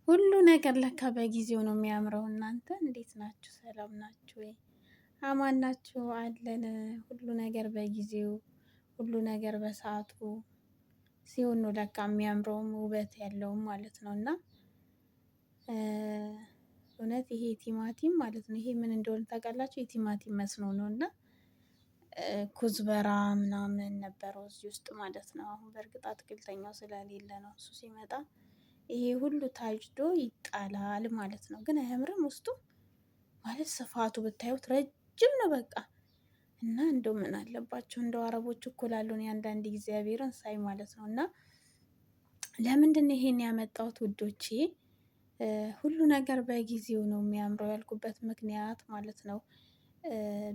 ሁሉ ነገር ለካ በጊዜው ነው የሚያምረው። እናንተ እንዴት ናችሁ? ሰላም ናችሁ ወይ? አማን ናችሁ? አለን። ሁሉ ነገር በጊዜው ሁሉ ነገር በሰዓቱ ሲሆን ነው ለካ የሚያምረውም ውበት ያለውም ማለት ነው። እና እውነት ይሄ ቲማቲም ማለት ነው። ይሄ ምን እንደሆነ ታውቃላችሁ? የቲማቲም መስኖ ነው። እና ኩዝበራ ምናምን ነበረው እዚህ ውስጥ ማለት ነው። አሁን በእርግጥ አትክልተኛው ስለሌለ ነው። እሱ ሲመጣ ይሄ ሁሉ ታጭዶ ይጣላል ማለት ነው። ግን አያምርም? ውስጡ ማለት ስፋቱ ብታዩት ረጅም ነው በቃ። እና እንደው ምን አለባቸው እንደው አረቦች እኩል አሉን የአንዳንድ እግዚአብሔርን ሳይ ማለት ነው። እና ለምንድን ነው ይሄን ያመጣሁት ውዶቼ? ሁሉ ነገር በጊዜው ነው የሚያምረው ያልኩበት ምክንያት ማለት ነው።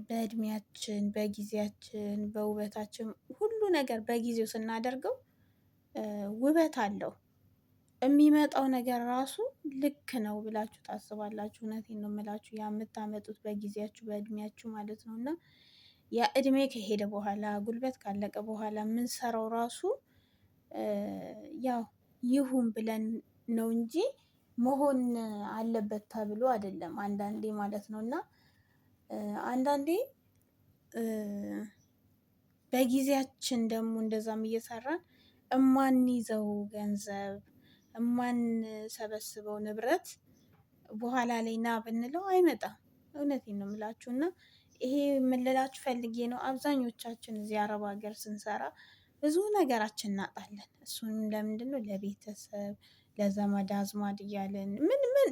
በእድሜያችን፣ በጊዜያችን፣ በውበታችን ሁሉ ነገር በጊዜው ስናደርገው ውበት አለው። የሚመጣው ነገር ራሱ ልክ ነው ብላችሁ ታስባላችሁ። እውነቴን ነው የምላችሁ። ያ የምታመጡት በጊዜያችሁ በእድሜያችሁ ማለት ነው። እና ያ እድሜ ከሄደ በኋላ ጉልበት ካለቀ በኋላ የምንሰራው ራሱ ያው ይሁን ብለን ነው እንጂ መሆን አለበት ተብሎ አይደለም። አንዳንዴ ማለት ነው። እና አንዳንዴ በጊዜያችን ደግሞ እንደዛም እየሰራን እማንይዘው ገንዘብ እማንሰበስበው ንብረት በኋላ ላይ ና ብንለው አይመጣም። እውነቴን ነው የምላችሁ። እና ይሄ ምን ልላችሁ ፈልጌ ነው፣ አብዛኞቻችን እዚህ አረብ ሀገር ስንሰራ ብዙ ነገራችን እናጣለን። እሱንም ለምንድን ነው? ለቤተሰብ ለዘመድ አዝማድ እያለን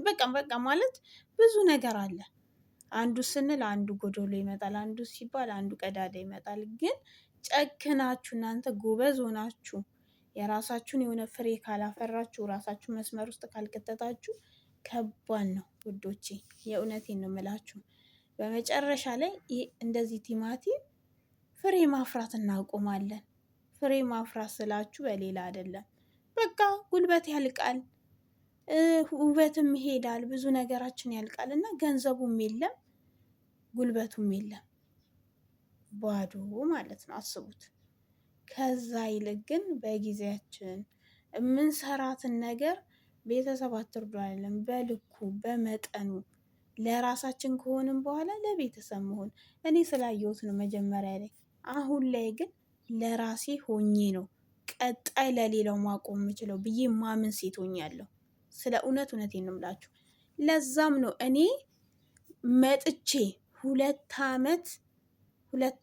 በቃ ማለት ብዙ ነገር አለ። አንዱ ስንል አንዱ ጎዶሎ ይመጣል፣ አንዱ ሲባል አንዱ ቀዳዳ ይመጣል። ግን ጨክናችሁ እናንተ ጎበዝ ሆናችሁ የራሳችሁን የሆነ ፍሬ ካላፈራችሁ ራሳችሁ መስመር ውስጥ ካልከተታችሁ ከባድ ነው ውዶቼ። የእውነቴን ነው የምላችሁ። በመጨረሻ ላይ እንደዚህ ቲማቲም ፍሬ ማፍራት እናቆማለን። ፍሬ ማፍራት ስላችሁ በሌላ አይደለም። በቃ ጉልበት ያልቃል፣ ውበትም ይሄዳል፣ ብዙ ነገራችን ያልቃል እና ገንዘቡም የለም ጉልበቱም የለም፣ ባዶ ማለት ነው። አስቡት። ከዛ ይልቅ ግን በጊዜያችን የምንሰራትን ነገር ቤተሰብ አትርዱ አይደለም፣ በልኩ በመጠኑ ለራሳችን ከሆንም በኋላ ለቤተሰብ መሆን። እኔ ስላየሁት ነው መጀመሪያ ላይ። አሁን ላይ ግን ለራሴ ሆኜ ነው ቀጣይ ለሌላው ማቆም የምችለው ብዬ ማምን ሴት ሆኛለሁ። ስለ እውነቴን ነው የምላችሁ። ለዛም ነው እኔ መጥቼ ሁለት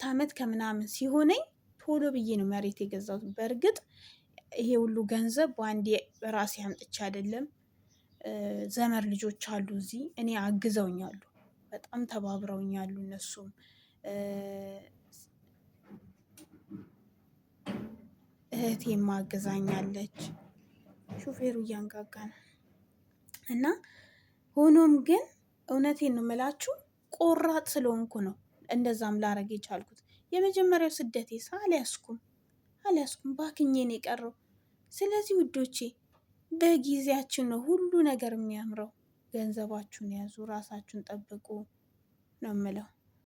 አመት ከምናምን ሲሆነኝ ቶሎ ብዬ ነው መሬት የገዛሁት። በእርግጥ ይሄ ሁሉ ገንዘብ በአንዴ ራሴ አምጥቼ አይደለም። ዘመድ ልጆች አሉ እዚህ እኔ አግዘውኛሉ፣ በጣም ተባብረውኛሉ። እነሱም እህቴም አግዛኛለች። ሹፌሩ እያንጋጋ ነው። እና ሆኖም ግን እውነቴን ነው የምላችሁ ቆራጥ ስለሆንኩ ነው እንደዛም ላረግ የቻልኩት። የመጀመሪያው ስደቴ አልያዝኩም ባክኜ ነው የቀረው። ስለዚህ ውዶቼ በጊዜያችን ነው ሁሉ ነገር የሚያምረው። ገንዘባችሁን ያዙ፣ ራሳችሁን ጠብቁ ነው የምለው።